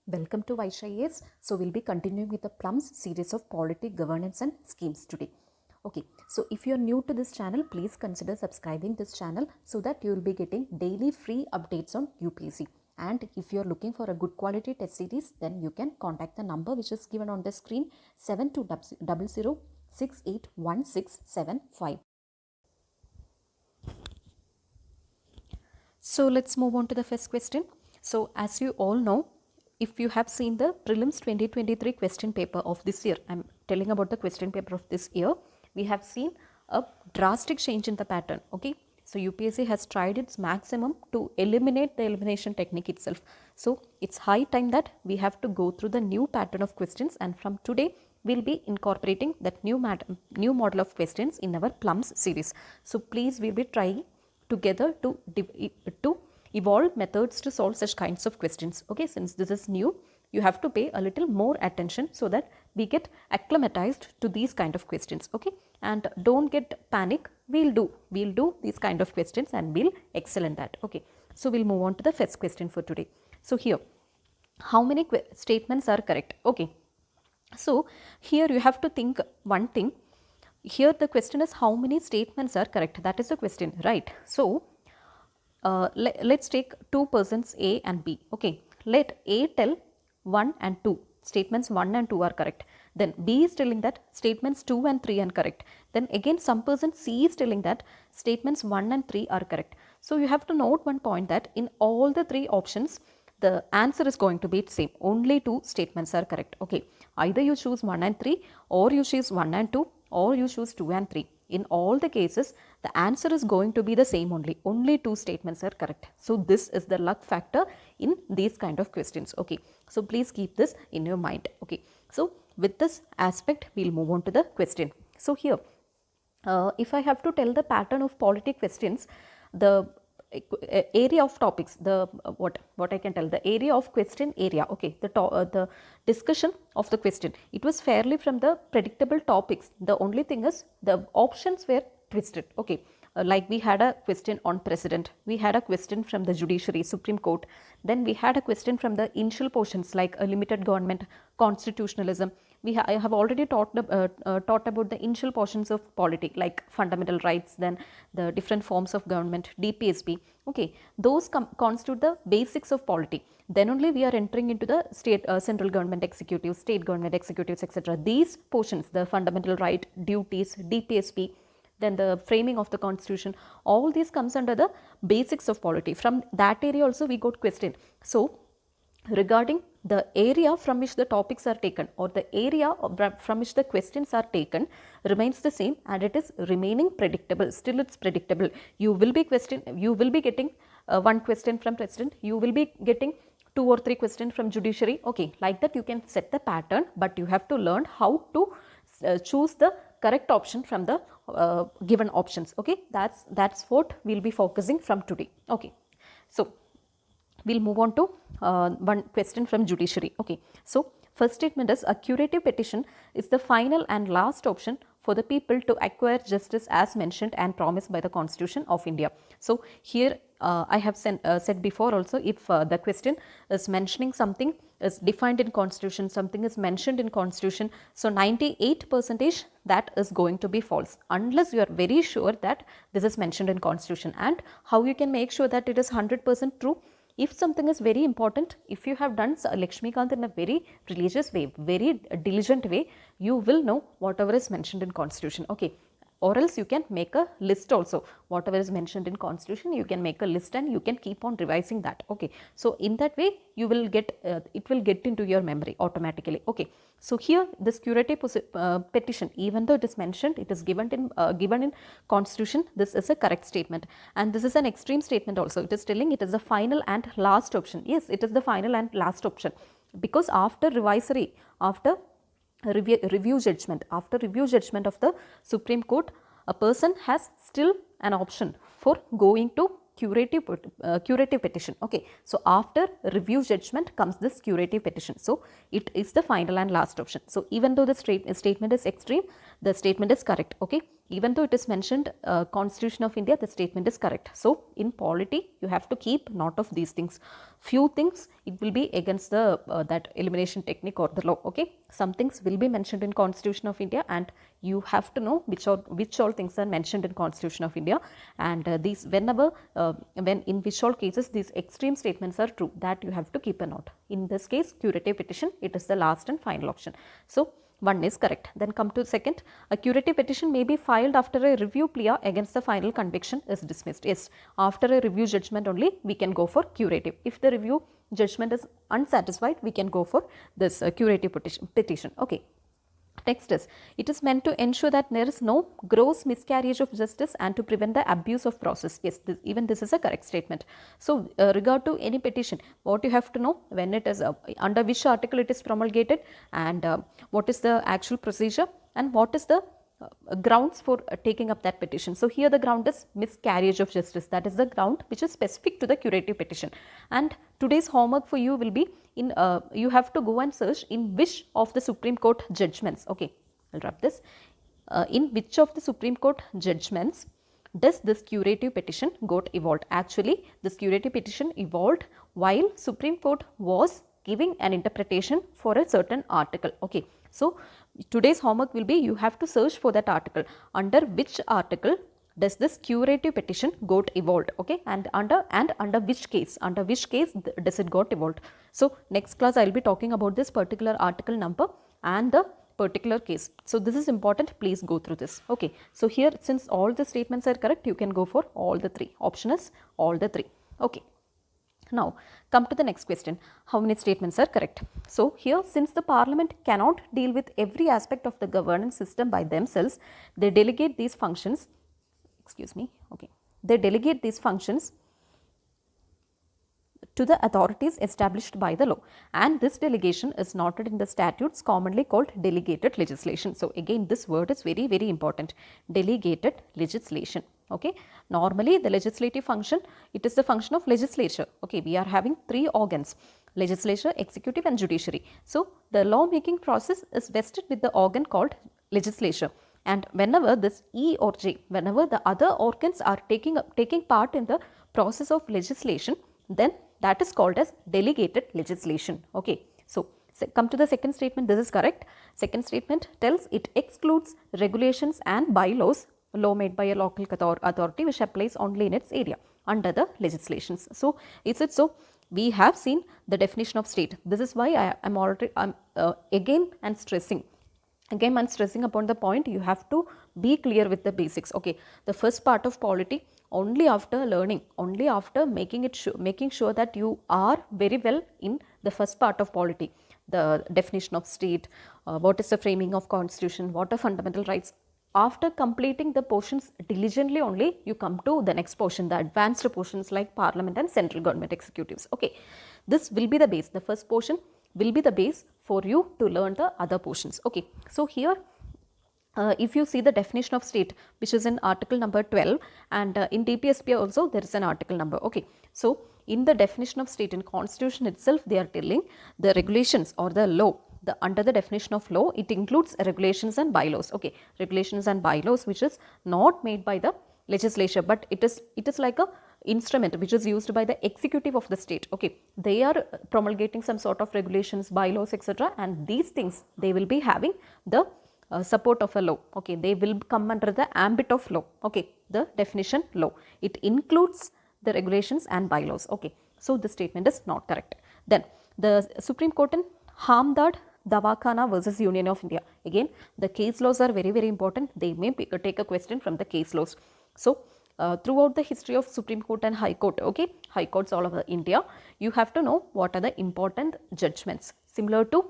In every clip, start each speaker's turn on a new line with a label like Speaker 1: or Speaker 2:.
Speaker 1: Welcome to Vysh IAS. So we'll be continuing with the PLUMS series of polity, governance and schemes today. Okay, so if you are new to this channel, please consider subscribing this channel so that you will be getting daily free updates on UPSC. And if you are looking for a good quality test series, then you can contact the number which is given on the screen 7200681675. So let's move on to the first question. So as you all know, if you have seen the prelims 2023 question paper of this year, I'm telling about the question paper of this year, we have seen a drastic change in the pattern. Okay, so UPSC has tried its maximum to eliminate the elimination technique itself. So it's high time that we have to go through the new pattern of questions, and from today we'll be incorporating that new model of questions in our PLUMS series. So please, we'll be trying together to evolve methods to solve such kinds of questions. Okay, since this is new, you have to pay a little more attention so that we get acclimatized to these kind of questions. Okay, and don't get panic. We'll do these kind of questions and we'll excel in that. Okay, so we'll move on to the first question for today. So here, how many statements are correct? Okay, so here you have to think one thing. Here the question is how many statements are correct. That is the question, right? So let's take two persons A and B. Okay, let A tell 1 and 2. Statements 1 and 2 are correct. Then B is telling that statements 2 and 3 are correct. Then again some person C is telling that statements 1 and 3 are correct. So you have to note one point, that in all the three options, the answer is going to be the same. Only two statements are correct. Okay, either you choose 1 and 3, or you choose 1 and 2, or you choose 2 and 3. In all the cases, the answer is going to be the same only. Only two statements are correct. So this is the luck factor in these kind of questions. Okay, so please keep this in your mind. Okay, so with this aspect, we'll move on to the question. So here, if I have to tell the pattern of polity questions, the area of topics, the what I can tell, the area of question area. Okay, the discussion of the question, it was fairly from the predictable topics. The only thing is the options were twisted. Okay, like we had a question on president, we had a question from the judiciary, Supreme Court, then we had a question from the initial portions like a limited government, constitutionalism. I have already taught about the initial portions of polity like fundamental rights, then the different forms of government, DPSP. Okay, those constitute the basics of polity. Then only we are entering into the state, central government executives, state government executives, etc. These portions, the fundamental right, duties, DPSP, then the framing of the constitution, all these comes under the basics of polity. From that area also we got question. So regarding the area from which the topics are taken, or the area from which the questions are taken, remains the same, and it is remaining predictable. Still it's predictable. You will be getting one question from president, you will be getting 2 or 3 questions from judiciary. Okay, like that you can set the pattern, but you have to learn how to choose the correct option from the given options. Okay, that's what we'll be focusing from today. Okay, so we'll move on to one question from judiciary. Okay, so first statement is a curative petition is the final and last option for the people to acquire justice as mentioned and promised by the Constitution of India. So here I have said before also, if the question is mentioning something is defined in Constitution, something is mentioned in Constitution, so 98% that is going to be false unless you are very sure that this is mentioned in Constitution. And how you can make sure that it is 100% true? If something is very important, if you have done Lakshmikant in a very religious way, very diligent way, you will know whatever is mentioned in Constitution. Okay, or else you can make a list also. Whatever is mentioned in Constitution, you can make a list and you can keep on revising that. Okay, so in that way you will get it will get into your memory automatically. Okay, so here this curative petition, even though it is mentioned, it is given in Constitution, this is a correct statement, and this is an extreme statement also. It is telling it is the final and last option. Yes, it is the final and last option, because after revisory, after review judgment, after review judgment of the Supreme Court, a person has still an option for going to curative petition. Okay, so after review judgment comes this curative petition. So it is the final and last option. So even though the statement is extreme, the statement is correct. Okay, even though it is mentioned Constitution of India, the statement is correct. So in polity, you have to keep note of these things. Few things it will be against the that elimination technique or the law. Okay, some things will be mentioned in Constitution of India, and you have to know which all things are mentioned in Constitution of India, and these whenever when in which all cases these extreme statements are true, that you have to keep a note. In this case, curative petition, it is the last and final option. So one is correct. Then come to second, a curative petition may be filed after a review plea against the final conviction is dismissed. Yes, after a review judgment only we can go for curative. If the review judgment is unsatisfied, we can go for this curative petition. Okay. Next is, it is meant to ensure that there is no gross miscarriage of justice and to prevent the abuse of process. Yes, even this is a correct statement. So, regard to any petition, what you have to know, when it is under which article it is promulgated, and what is the actual procedure, and what is the grounds for taking up that petition. So, here the ground is miscarriage of justice, that is the ground which is specific to the curative petition. And today's homework for you will be in you have to go and search in which of the Supreme Court judgments, okay, I will wrap this, in which of the Supreme Court judgments does this curative petition got evolved. Actually, this curative petition evolved while Supreme Court was giving an interpretation for a certain article. Okay, so today's homework will be, you have to search for that article, under which article does this curative petition got evolved, okay, and under which case does it got evolved. So next class I will be talking about this particular article number and the particular case. So this is important, please go through this. Okay, so here since all the statements are correct, you can go for all the three. Option is all the three. Okay. Now come to the next question, how many statements are correct? So here, since the Parliament cannot deal with every aspect of the governance system by themselves, they delegate these functions, they delegate these functions to the authorities established by the law, and this delegation is noted in the statutes commonly called delegated legislation. So again, this word is very, very important, delegated legislation. Okay, normally the legislative function, it is the function of legislature. Okay, we are having three organs, legislature, executive and judiciary. So the law making process is vested with the organ called legislature, and whenever this E or J, whenever the other organs are taking part in the process of legislation, then that is called as delegated legislation. Okay, so come to the second statement, this is correct. Second statement tells it excludes regulations and bylaws, law made by a local authority which applies only in its area under the legislations. So is it so? We have seen the definition of state. This is why I am again stressing upon the point, you have to be clear with the basics. Okay, the first part of polity, only after learning, only after making sure that you are very well in the first part of polity, the definition of state, what is the framing of constitution, what are fundamental rights. After completing the portions diligently only, you come to the next portion, the advanced portions like parliament and central government executives. Okay, this will be the base. The first portion will be the base for you to learn the other portions. Okay, so here if you see the definition of state, which is in article number 12, and in DPSP also there is an article number. Okay, so in the definition of state in constitution itself, they are telling the regulations or the law. Under the definition of law, it includes regulations and bylaws. Okay, regulations and bylaws which is not made by the legislature, but it is like a instrument which is used by the executive of the state. Okay, they are promulgating some sort of regulations, bylaws, etc., and these things, they will be having the support of a law. Okay, they will come under the ambit of law. Okay, the definition law, it includes the regulations and bylaws. Okay, so this statement is not correct. Then the Supreme Court in Hamdard Davakhana versus Union of India, again the case laws are very, very important. They may take a question from the case laws. So throughout the history of Supreme Court and High Court, okay, High Courts all over India, you have to know what are the important judgments, similar to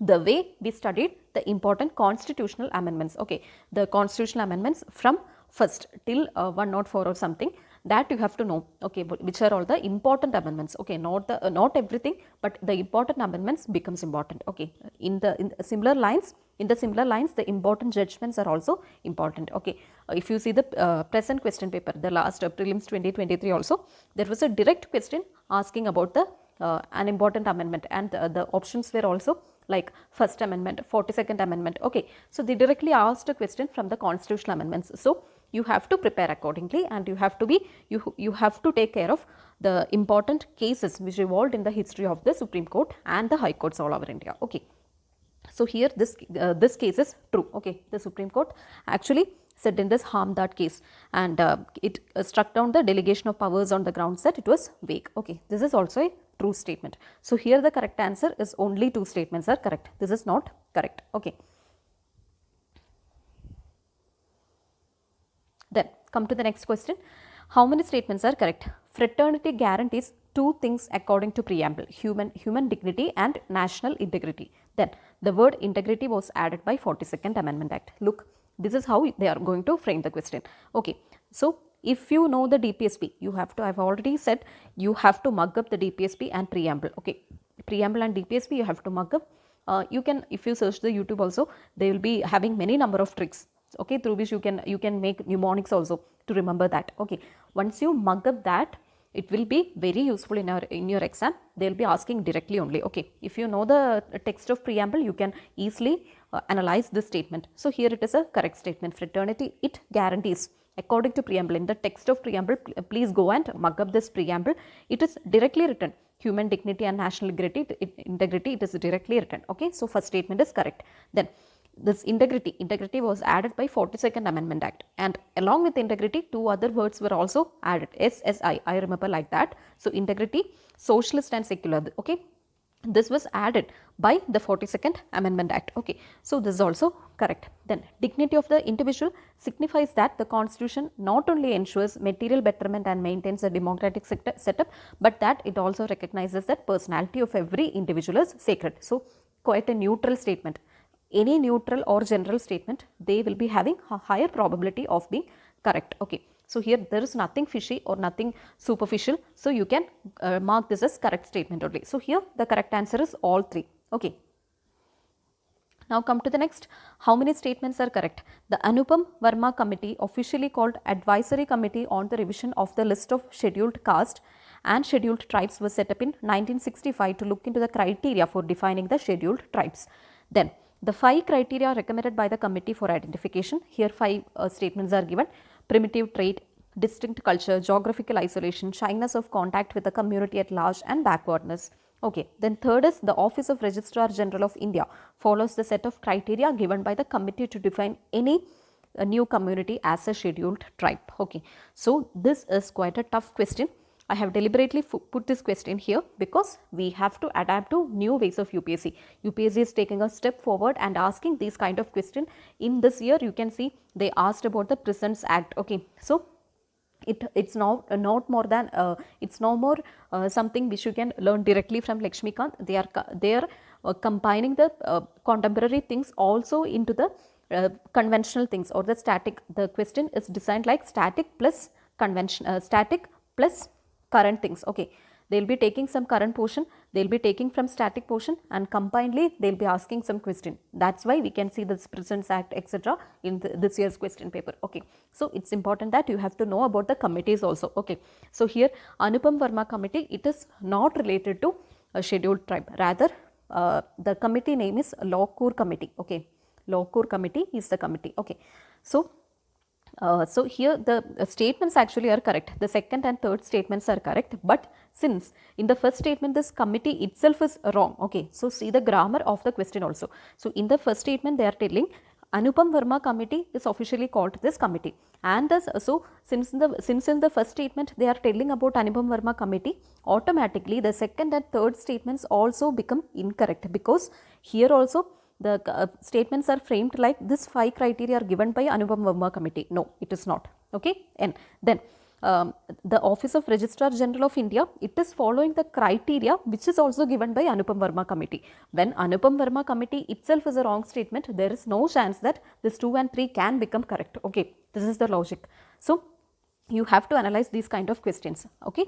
Speaker 1: the way we studied the important constitutional amendments. Okay, the constitutional amendments from first till 104 or something, that you have to know. Okay, which are all the important amendments. Okay, not everything, but the important amendments becomes important. Okay, in the similar lines, the important judgments are also important. Okay, if you see the present question paper, the last prelims 2023 also, there was a direct question asking about the an important amendment, and the options were also like First Amendment, 42nd Amendment. Okay, so they directly asked a question from the constitutional amendments. So you have to prepare accordingly, and you have to be you have to take care of the important cases which evolved in the history of the Supreme Court and the High Courts all over India. Okay. So here this case is true. Okay, the Supreme Court actually said in this harm that case, and it struck down the delegation of powers on the grounds that it was vague. Okay, this is also a true statement. So here the correct answer is only two statements are correct. This is not correct. Okay. Then come to the next question. How many statements are correct? Fraternity guarantees two things according to preamble: human dignity and national integrity. Then the word integrity was added by 42nd Amendment Act. Look, this is how they are going to frame the question. Okay, so if you know the DPSP, you have to, I've already said, you have to mug up the DPSP and preamble. Okay, preamble and DPSP you have to mug up. You can, if you search the YouTube also, they will be having many number of tricks, okay, through which you can make mnemonics also to remember that. Okay, once you mug up that, it will be very useful in your exam. They will be asking directly only. Okay, if you know the text of preamble, you can easily analyze this statement. So here it is a correct statement. Fraternity, it guarantees according to preamble. In the text of preamble, please go and mug up this preamble. It is directly written. Human dignity and national integrity, it is directly written. Okay, so first statement is correct. Then this integrity was added by 42nd Amendment Act, and along with integrity, two other words were also added, SSI, I remember like that. So integrity, socialist and secular. Okay, this was added by the 42nd Amendment Act. Okay, so this is also correct. Then dignity of the individual signifies that the Constitution not only ensures material betterment and maintains a democratic setup, but that it also recognizes that personality of every individual is sacred. So quite a neutral statement. Any neutral or general statement, they will be having a higher probability of being correct. Okay, so here there is nothing fishy or nothing superficial, so you can mark this as correct statement only. So here the correct answer is all three. Okay, now come to the next. How many statements are correct? The Anupam Verma Committee, officially called Advisory Committee on the Revision of the List of Scheduled Caste and Scheduled Tribes, was set up in 1965 to look into the criteria for defining the scheduled tribes. Then the 5 criteria recommended by the committee for identification. Here 5 statements are given: primitive trait, distinct culture, geographical isolation, shyness of contact with the community at large, and backwardness. Okay, then third is the Office of Registrar General of India follows the set of criteria given by the committee to define any new community as a scheduled tribe. Okay, so this is quite a tough question. I have deliberately put this question here because we have to adapt to new ways of UPSC. UPSC is taking a step forward and asking these kind of question. In this year, you can see they asked about the Prisons Act. Okay, so it's now not more than it's no more something which you can learn directly from Lakshmikant. They are combining the contemporary things also into the conventional things or the static. The question is designed like static plus convention, static plus current things. Okay, they will be taking some current portion, they will be taking from static portion, and combinedly they will be asking some question. That's why we can see this Prisons Act etc. in this year's question paper. Okay, so it's important that you have to know about the committees also. Okay, so here Anupam Verma Committee, it is not related to a scheduled tribe, rather the committee name is Law Core Committee. Okay, Law Core Committee is the committee. Okay, so so here the statements actually are correct. The second and third statements are correct, but since in the first statement this committee itself is wrong. Okay, so see the grammar of the question also. So in the first statement they are telling Anupam Verma Committee is officially called this committee, and thus so since in the first statement they are telling about Anupam Verma Committee, automatically the second and third statements also become incorrect, because here also the statements are framed like this 5 criteria are given by Anupam Verma Committee. No, it is not. Okay, and then the Office of Registrar General of India, it is following the criteria which is also given by Anupam Verma Committee. When Anupam Verma Committee itself is a wrong statement, there is no chance that this 2 and 3 can become correct. Okay, this is the logic. So you have to analyze these kind of questions. Okay,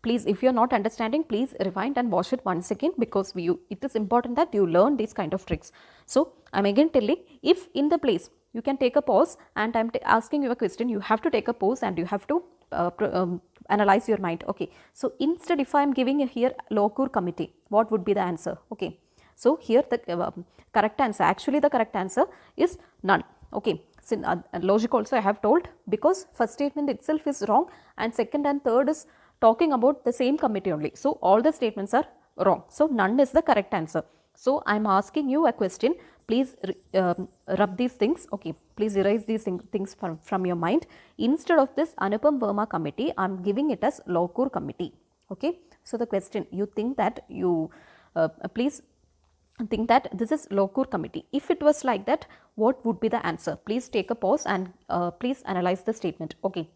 Speaker 1: please, if you are not understanding, please rewind and watch it once again, because it is important that you learn these kind of tricks. So I am again telling, if in the place you can take a pause and I am asking you a question, you have to take a pause and you have to analyze your mind. Okay, so instead if I am giving here locur committee, what would be the answer? Okay, so here the correct answer, actually the correct answer is none. Okay, so logic also I have told, because first statement itself is wrong and second and third is talking about the same committee only. So all the statements are wrong. So none is the correct answer. So I am asking you a question. Please rub these things. Okay, please erase these things from your mind. Instead of this Anupam Verma committee, I am giving it as locur committee. Okay, so the question, you think that you please think that this is locur committee. If it was like that, what would be the answer? Please take a pause and please analyze the statement. Okay.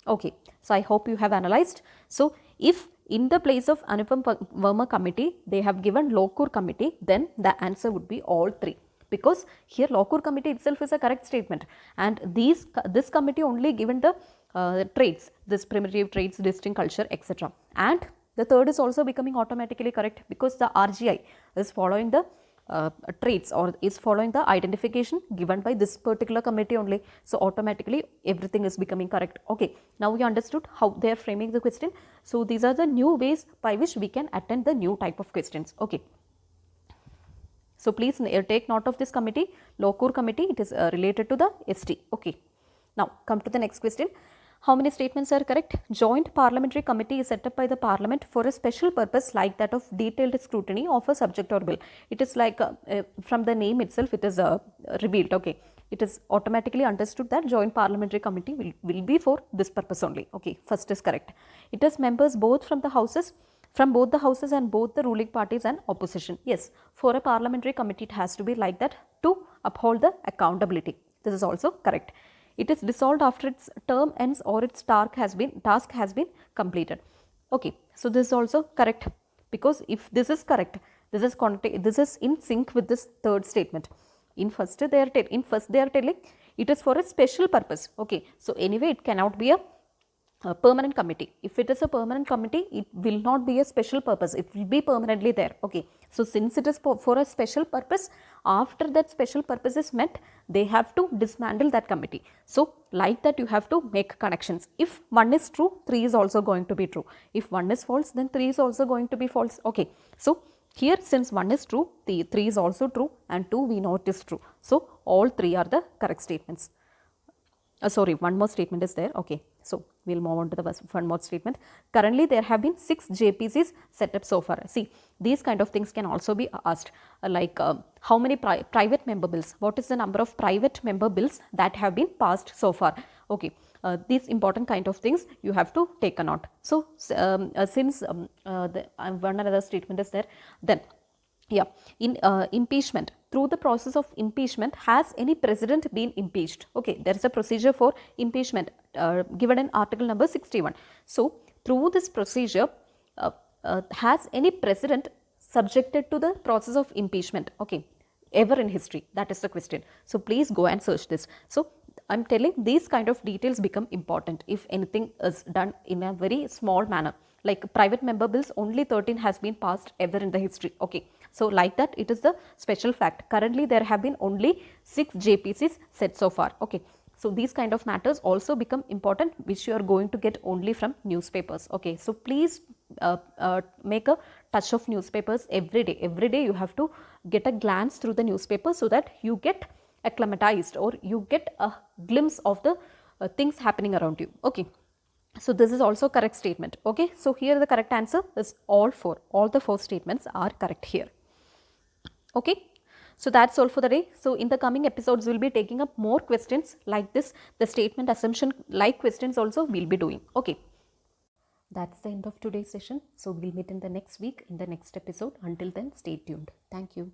Speaker 1: Okay, so I hope you have analyzed. So if in the place of Anupam Verma committee, they have given locur committee, then the answer would be all three. Because here locur committee itself is a correct statement, and this committee only given the traits, this primitive traits, distinct culture, etc. And the third is also becoming automatically correct because the RGI is following the traits or is following the identification given by this particular committee only. So automatically everything is becoming correct. Okay, now we understood how they are framing the question. So these are the new ways by which we can attend the new type of questions. Okay. So please take note of this committee, locur committee, it is related to the ST. Okay. Now come to the next question. How many statements are correct? Joint Parliamentary Committee is set up by the Parliament for a special purpose like that of detailed scrutiny of a subject or bill. It is like from the name itself it is revealed. Okay, it is automatically understood that Joint Parliamentary Committee will be for this purpose only. Okay, first is correct. It has members both from the houses, from both the houses and both the ruling parties and opposition. Yes, for a parliamentary committee it has to be like that to uphold the accountability. This is also correct. It is dissolved after its term ends or its task has been completed. Okay, so this is also correct, because if this is correct, this is in sync with this third statement. In first they are telling it is for a special purpose. Okay, so anyway it cannot be a permanent committee. If it is a permanent committee, it will not be a special purpose, it will be permanently there. Okay, so since it is for a special purpose, after that special purpose is met, they have to dismantle that committee. So like that you have to make connections. If 1 is true, 3 is also going to be true. If 1 is false, then 3 is also going to be false. Okay, so here since 1 is true, the 3 is also true, and 2 we know it is true. So all 3 are the correct statements. Sorry, one more statement is there. Okay, so we'll move on to the one more statement. Currently there have been 6 JPCs set up so far. See, these kind of things can also be asked, like how many private member bills, what is the number of private member bills that have been passed so far. Okay, these important kind of things you have to take a note. So since one another statement is there, then yeah, in impeachment, through the process of impeachment, has any president been impeached? Okay, there is a procedure for impeachment given in article number 61. So through this procedure, has any president subjected to the process of impeachment? Okay, ever in history? That is the question. So please go and search this. So I am telling these kind of details become important if anything is done in a very small manner. Like private member bills, only 13 has been passed ever in the history. Okay, so like that it is the special fact. Currently there have been only 6 JPCs set so far. Okay, so these kind of matters also become important, which you are going to get only from newspapers. Okay, so please make a touch of newspapers every day. Every day you have to get a glance through the newspaper so that you get acclimatized or you get a glimpse of the things happening around you. Okay, so this is also correct statement. Okay, so here the correct answer is all the 4 statements are correct here. Okay, so that's all for the day. So in the coming episodes we'll be taking up more questions like this, the statement assumption like questions also we'll be doing. Okay, that's the end of today's session. So we'll meet in the next week in the next episode. Until then, stay tuned. Thank you.